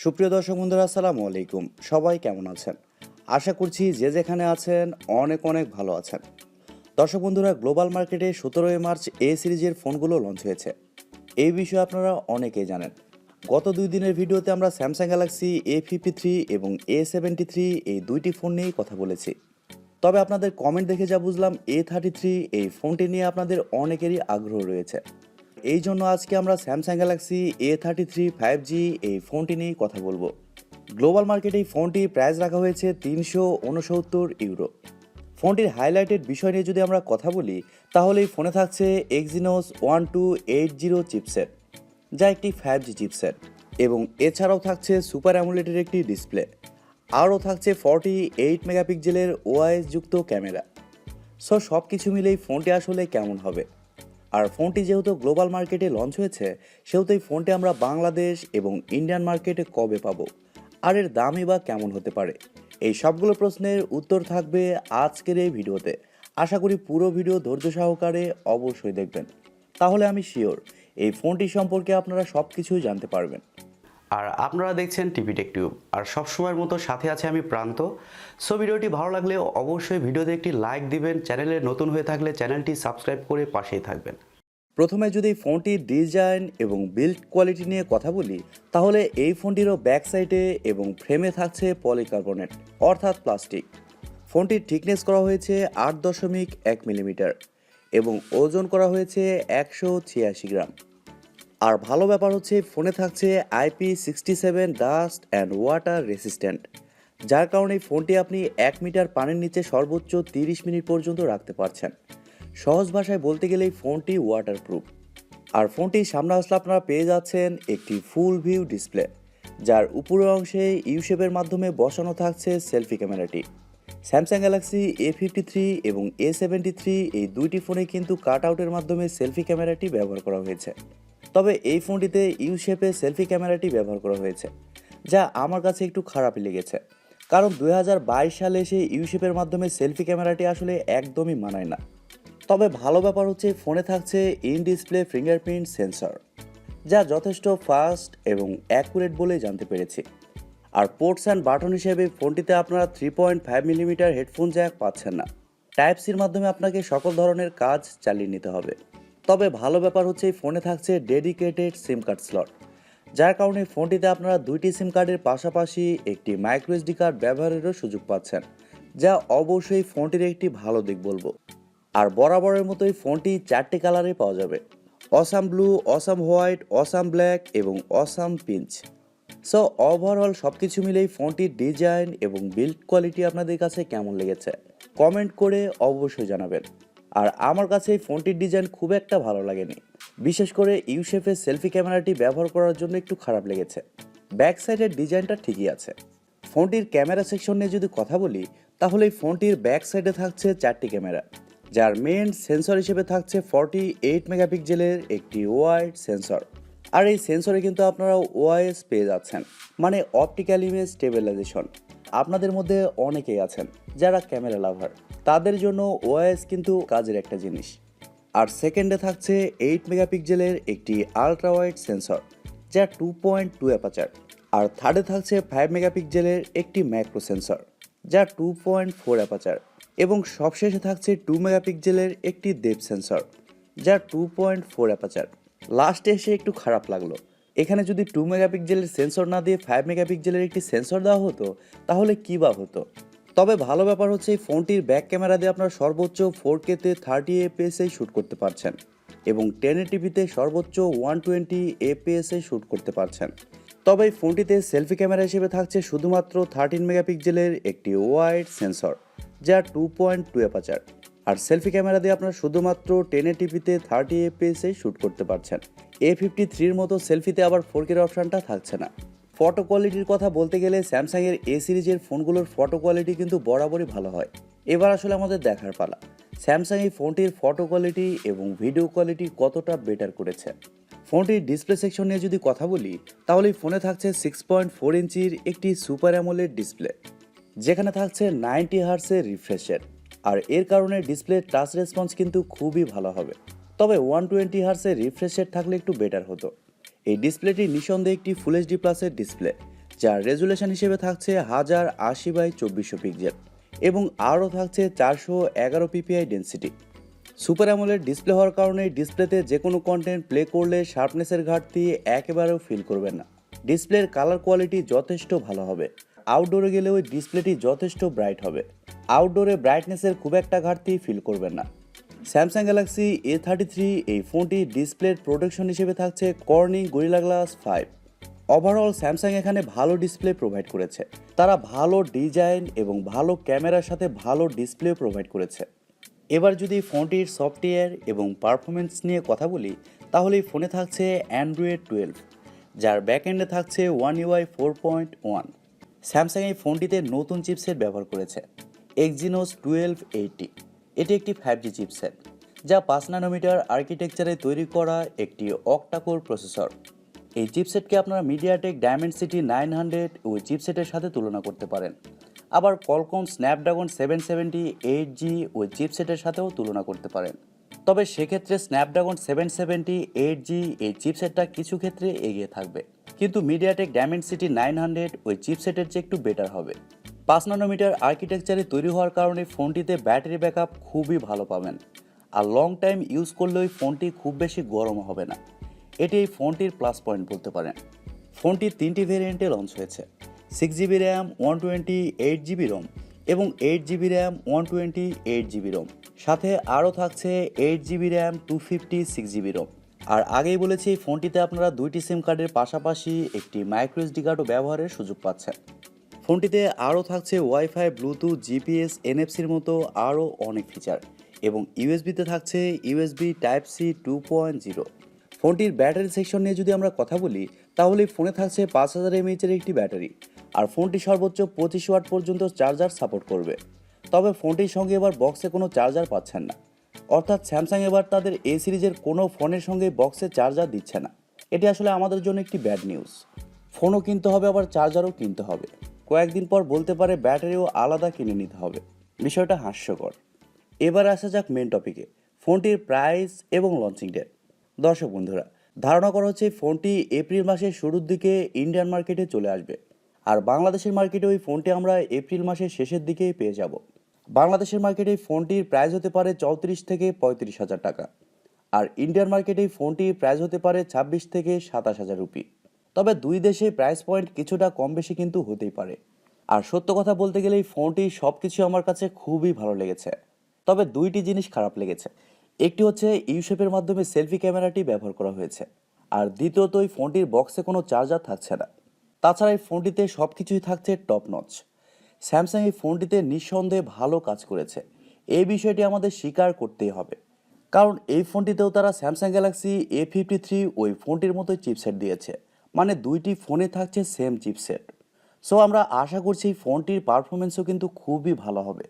সুপ্রিয় দর্শক বন্ধুরা, আসসালামু আলাইকুম। সবাই কেমন আছেন? আশা করছি যে যেখানে আছেন অনেক অনেক ভালো আছেন। দর্শক বন্ধুরা, গ্লোবাল মার্কেটে 17 মার্চ এ সিরিজের ফোনগুলো লঞ্চ হয়েছে। এই বিষয়ে আপনারা অনেকেই জানেন। গত 2 দিনের ভিডিওতে আমরা স্যামসাং গ্যালাক্সি A53 এবং A73 এই দুইটি ফোন নিয়েই কথা বলেছি। তবে আপনাদের কমেন্ট দেখে যা বুঝলাম, A33 এই ফোনটি নিয়ে আপনাদের অনেকেরই আগ্রহ রয়েছে। এই জন্য আজকে আমরা স্যামসাং গ্যালাক্সি A33 5G এই ফোনটি নিয়েই কথা বলবো। গ্লোবাল মার্কেটে এই ফোনটি প্রাইস রাখা হয়েছে €369। ফোনটির হাইলাইটেড বিষয় নিয়ে যদি আমরা কথা বলি, তাহলে এই ফোনে থাকছে exynos 1280 চিপসেট, যা একটি 5G চিপসেট, এবং এছাড়াও থাকছে সুপার অ্যামোলেডের একটি ডিসপ্লে। আরও থাকছে 48 মেগাপিক্সেলের ওআইএস যুক্ত ক্যামেরা। সব কিছু মিলেই ফোনটি আসলে কেমন হবে? আর ফোনটি যেহেতু গ্লোবাল মার্কেটে লঞ্চ হয়েছে, সেহেতু এই ফোনটি আমরা বাংলাদেশ এবং ইন্ডিয়ান মার্কেটে কবে পাবো, আর এর দামই বা কেমন হতে পারে, এই সবগুলো প্রশ্নের উত্তর থাকবে আজকের এই ভিডিওতে। আশা করি পুরো ভিডিও ধৈর্য সহকারে অবশ্যই দেখবেন, তাহলে আমি শিওর এই ফোনটি সম্পর্কে আপনারা সব কিছুই জানতে পারবেন। আর আপনারা দেখছেন টিভি টেক টিউব, আর সবসময়ের মতো সাথে আছে আমি প্রান্ত। ভিডিওটি ভালো লাগলে অবশ্যই ভিডিওতে একটি লাইক দিবেন, চ্যানেলে নতুন হয়ে থাকলে চ্যানেলটি সাবস্ক্রাইব করে পাশেই থাকবেন। প্রথমে যদি ফোনটির ডিজাইন এবং বিল্ড কোয়ালিটি নিয়ে কথা বলি, তাহলে এই ফোনটিরও ব্যাক সাইডে এবং ফ্রেমে থাকছে পলিকার্বনেট অর্থাৎ প্লাস্টিক। ফোনটির থিকনেস করা হয়েছে 8.1 মিলিমিটার এবং ওজন করা হয়েছে 186 গ্রাম। আর ভালো ব্যাপার হচ্ছে, ফোনে থাকছে IP67 dust and water resistant, যার কারণে ফোনটি আপনি 1 মিটার পানির নিচে সর্বোচ্চ 30 মিনিট পর্যন্ত রাখতে পারছেন। সহজ ভাষায় বলতে গেলে এই ফোনটি ওয়াটারপ্রুফ। আর ফোনটির সামনে আসলে আপনারা পেয়ে যাচ্ছেন একটি ফুল ভিউ ডিসপ্লে, যার উপরের অংশে ইউ শেপের মাধ্যমে বসানো থাকছে সেলফি ক্যামেরাটি। স্যামসাং গ্যালাক্সি A53 এবং A73 এই দুইটি ফোনে কিন্তু কাট আউটের মাধ্যমে সেলফি ক্যামেরাটি ব্যবহার করা হয়েছে। তবে এই ফোনটিতে ইউ শেপে সেলফি ক্যামেরাটি ব্যবহার করা হয়েছে, যা আমার কাছে একটু খারাপই লেগেছে। কারণ 2022 সালে এসে ইউ শেপের মাধ্যমে সেলফি ক্যামেরাটি আসলে একদমই মানায় না। তবে ভালো ব্যাপার হচ্ছে, ফোনে থাকছে ইন ডিসপ্লে ফিঙ্গারপ্রিন্ট সেন্সর, যা যথেষ্ট ফাস্ট এবং অ্যাকুরেট বলে জানতে পেরেছি। আর পোর্টস অ্যান্ড বাটন হিসেবে ফোনটিতে আপনারা 3.5 মিলিমিটার হেডফোন জ্যাক পাচ্ছেন না। টাইপ সির মাধ্যমে আপনাকে সকল ধরনের কাজ চালিয়ে নিতে হবে। তবে ভালো ব্যাপার হচ্ছে, এই ফোনে থাকছে ডেডিকেটেড সিম কার্ড স্লট, যার কারণে ফোনটিতে আপনারা দুইটি সিম কার্ডের পাশাপাশি একটি মাইক্রো এসডি কার্ড ব্যবহারেরও সুযোগ পাচ্ছেন, যা অবশ্যই ফোনটির একটি ভালো দিক বলবো। আর বরাবরের মতোই ফোনটি 4টি কালারে পাওয়া যাবে: awesome blue, awesome white, awesome black এবং অসাম পিঞ্চ। ওভারঅল সব কিছু মিলেই ফোনটির ডিজাইন এবং বিল্ড কোয়ালিটি আপনাদের কাছে কেমন লেগেছে কমেন্ট করে অবশ্যই জানাবেন। আর আমার কাছে এই ফোনটির ডিজাইন খুব একটা ভালো লাগেনি, বিশেষ করে ইউ শেপের সেলফি ক্যামেরাটি ব্যবহার করার জন্য একটু খারাপ লেগেছে। ব্যাক সাইডের ডিজাইনটা ঠিকই আছে। ফোনটির ক্যামেরা সেকশন নিয়ে যদি কথা বলি, তাহলে এই ফোনটির ব্যাক সাইডে থাকছে 4টি ক্যামেরা, যার মেন সেন্সর হিসেবে থাকছে 48 মেগাপিক্সেলের একটি ওয়াইড সেন্সর। আর এই সেন্সরে কিন্তু আপনারা ওআইএস পেয়ে যাচ্ছেন, মানে অপটিক্যাল ইমেজ স্টেবিলাইজেশন। আপনাদের মধ্যে অনেকেই আছেন যারা ক্যামেরা লাভার, তাদের জন্য ওআইএস কিন্তু কাজের একটা জিনিস। আর সেকেন্ডে থাকছে 8 মেগাপিক্সেলের একটি আলট্রা ওয়াইড সেন্সর, যা 2.2 অ্যাপাচার। আর থার্ডে থাকছে 5 মেগাপিক্সেলের একটি ম্যাক্রো সেন্সর, যা 2.4 অ্যাপাচার। এবং সবশেষে থাকছে 2 মেগাপিক্সেলের একটি ডেপথ সেন্সর, যা 2.4 অ্যাপাচার। লাস্টে এসে একটু খারাপ লাগলো, এখানে যদি 2 মেগাপিক্সেলের সেন্সর না দিয়ে 5 মেগাপিক্সেলের একটি সেন্সর দেওয়া হতো, তাহলে কী বা হতো। তবে ভালো ব্যাপার হচ্ছে, এই ফোনটির ব্যাক ক্যামেরা দিয়ে আপনারা সর্বোচ্চ 4K-তে 30 FPS শ্যুট করতে পারছেন এবং 1080p-তে সর্বোচ্চ 120 FPS শ্যুট করতে পারছেন। তবে এই ফোনটিতে সেলফি ক্যামেরা হিসেবে থাকছে শুধুমাত্র 13 মেগাপিক্সেলের একটি ওয়াইড সেন্সর, যা 2.2 অ্যাপাচার। আর সেলফি ক্যামেরা দিয়ে আপনারা শুধুমাত্র 1080p-তে 30 FPS শ্যুট করতে পারছেন। A53-র মতো সেলফিতে আবার 4K অপশানটা থাকছে না। ফটো কোয়ালিটির কথা বলতে গেলে স্যামসাংয়ের এ সিরিজের ফোনগুলোর ফটো কোয়ালিটি কিন্তু বরাবরই ভালো হয়। এবার আসলে আমাদের দেখার পালা, স্যামসাং এই ফোনটির ফটো কোয়ালিটি এবং ভিডিও কোয়ালিটি কতটা বেটার করেছে। ফোনটির ডিসপ্লে সেকশন নিয়ে যদি কথা বলি, তাহলে এই ফোনে থাকছে 6.4 ইঞ্চির একটি সুপার অ্যামোলেড ডিসপ্লে, যেখানে থাকছে 90 হার্টজের রিফ্রেশ রেট। আর এর কারণে ডিসপ্লে টাচ রেসপন্স কিন্তু খুবই ভালো হবে। তবে 120 হার্টজের রিফ্রেশ রেট থাকলে একটু বেটার হতো। এই ডিসপ্লেটি নিঃসন্দেহে একটি ফুল এইচডি প্লাসের ডিসপ্লে, যার রেজুলেশন হিসেবে থাকছে 1080x2400 পিক্সেল এবং আরও থাকছে 411 PPI density. Super AMOLED display হওয়ার কারণে ডিসপ্লেতে যে কোনো কন্টেন্ট প্লে করলে শার্পনেসের ঘাটতি একেবারেও ফিল করবেন না। ডিসপ্লের কালার কোয়ালিটি যথেষ্ট ভালো হবে। আউটডোরে গেলে ওই ডিসপ্লেটি যথেষ্ট ব্রাইট হবে। আউটডোরে ব্রাইটনেসের খুব একটা ঘাটতি ফিল করবেন না। স্যামসাং গ্যালাক্সি A33 এই ফোনটি ডিসপ্লের প্রোটেকশন হিসেবে থাকছে Corning gorilla glass 5। Overall Samsung এখানে ভালো ডিসপ্লে প্রোভাইড করেছে। তারা ভালো ডিজাইন এবং ভালো ক্যামেরার সাথে ভালো ডিসপ্লে প্রোভাইড করেছে। এবার যদি ফোনটির সফটওয়্যার এবং পারফরমেন্স নিয়ে কথা বলি, তাহলে এই ফোনে থাকছে অ্যান্ড্রয়েড 12, যার ব্যাকএন্ডে থাকছে One UI 4.1। স্যামসাং এই ফোনটিতে নতুন চিপসেট ব্যবহার করেছে, exynos 1280। এটি একটি 5G চিপসেট, যা 5 ন্যানোমিটার আর্কিটেকচারে তৈরি করা একটি অক্টাকোর প্রসেসর। এই চিপসেটকে আপনারা মিডিয়াটেক ডায়মেনসিটি 900 ওই চিপসেটের সাথে তুলনা করতে পারেন। আবার কলকম স্ন্যাপড্রাগন 770 8G ওই চিপসেটের সাথেও তুলনা করতে পারেন। তবে সেক্ষেত্রে স্ন্যাপড্রাগন 770 8G এই চিপসেটটা কিছু ক্ষেত্রে এগিয়ে থাকবে, কিন্তু মিডিয়াটেক ডায়মেনসিটি 900 ওই চিপসেটের চেয়ে একটু বেটার হবে। 5 ন্যানোমিটার আর্কিটেকচারে তৈরি হওয়ার কারণে ফোনটিতে ব্যাটারি ব্যাকআপ খুবই ভালো পাবেন, আর লং টাইম ইউজ করলে ওই ফোনটি খুব বেশি গরম হবে না। এটি এই ফোনটির প্লাস পয়েন্ট বলতে পারেন। ফোনটি 3টি ভেরিয়েন্টে লঞ্চ হয়েছে, 6GB র্যাম 128GB রোম এবং 8GB র্যাম 128GB রোম, সাথে আরও থাকছে 8GB র্যাম 256GB রোম। আর আগেই বলেছি এই ফোনটিতে আপনারা 2টি সিম কার্ডের পাশাপাশি একটি মাইক্রো এসডি কার্ডও ব্যবহারের সুযোগ পাচ্ছেন। ফোনটিতে আরও থাকছে ওয়াইফাই, ব্লুটুথ, জিপিএস, এনএফসির মতো আরও অনেক ফিচার এবং ইউএসবিতে থাকছে ইউএসবি টাইপ সি 2.0। ফোনটির ব্যাটারি সেকশন নিয়ে যদি আমরা কথা বলি, তাহলে ফোনে থাকছে 5000 mAh একটি ব্যাটারি, আর ফোনটি সর্বোচ্চ 25 ওয়াট পর্যন্ত চার্জার সাপোর্ট করবে। তবে ফোনটির সঙ্গে এবার বক্সে কোনো চার্জার পাচ্ছেন না, অর্থাৎ স্যামসাং এবার তাদের এ সিরিজের কোনো ফোনের সঙ্গে বক্সে চার্জার দিচ্ছে না। এটি আসলে আমাদের জন্য একটি ব্যাড নিউজ। ফোনও কিনতে হবে, আবার চার্জারও কিনতে হবে। কয়েকদিন পর বলতে পারে ব্যাটারিও আলাদা কিনে নিতে হবে। বিষয়টা হাস্যকর। এবার আসা যাক মেন টপিকে, ফোনটির প্রাইস এবং লঞ্চিং ডেট। দর্শক বন্ধুরা, ধারণা করা হচ্ছে ফোনটি এপ্রিল মাসের শুরুর দিকে ইন্ডিয়ান মার্কেটে চলে আসবে, আর বাংলাদেশের মার্কেটে ওই ফোনটি আমরা এপ্রিল মাসের শেষের দিকেই পেয়ে যাব। বাংলাদেশের মার্কেটে এই ফোনটির প্রাইস হতে পারে 34 থেকে 35,000 টাকা, আর ইন্ডিয়ান মার্কেটে এই ফোনটির প্রাইস হতে পারে 26 থেকে 27,000 রুপি। তবে দুই দেশে প্রাইস পয়েন্ট কিছুটা কম বেশি কিন্তু হতেই পারে। আর সত্য কথা বলতে গেলে এই ফোনটি সব কিছু আমার কাছে খুবই ভালো লেগেছে, তবে 2টি জিনিস খারাপ লেগেছে। একটি হচ্ছে ইউ শেপের মাধ্যমে সেলফি ক্যামেরাটি ব্যবহার করা হয়েছে, আর দ্বিতীয়ত এই ফোনটির বক্সে কোনো চার্জার থাকছে না। তাছাড়া এই ফোনটিতে সব কিছুই থাকছে টপ নচ। স্যামসাং এই ফোনটিতে নিঃসন্দেহে ভালো কাজ করেছে, এই বিষয়টি আমাদের স্বীকার করতেই হবে, কারণ এই ফোনটিতেও তারা স্যামসাং গ্যালাক্সি A53 ওই ফোনটির মতোই চিপসেট দিয়েছে, মানে 2টি ফোনে থাকছে সেম চিপসেট। সো আমরা আশা করছি এই ফোনটির পারফরমেন্সও কিন্তু খুবই ভালো হবে।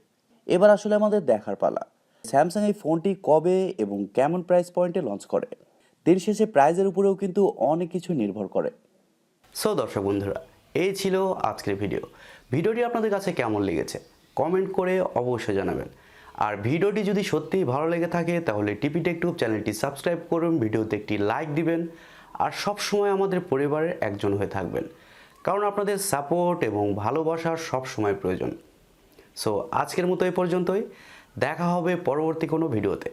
এবার আসলে আমাদের দেখার পালা, স্যামসাং এই ফোনটি কবে এবং কেমন প্রাইস পয়েন্টে লঞ্চ করে। দিন শেষে প্রাইজের উপরেও কিন্তু অনেক কিছু নির্ভর করে। সো দর্শক বন্ধুরা, এই ছিল আজকের ভিডিওটি আপনাদের কাছে কেমন লেগেছে কমেন্ট করে অবশ্যই জানাবেন। আর ভিডিওটি যদি সত্যিই ভালো লেগে থাকে তাহলে টিপি টেক টিউব চ্যানেলটি সাবস্ক্রাইব করুন, ভিডিওতে একটি লাইক দিবেন, আর সব সময় আমাদের পরিবারের একজন হয়ে থাকবেন, কারণ আপনাদের সাপোর্ট এবং ভালোবাসার সব সময় প্রয়োজন। সো আজকের মতো এই পর্যন্তই, দেখা হবে পরবর্তী কোনো ভিডিওতে।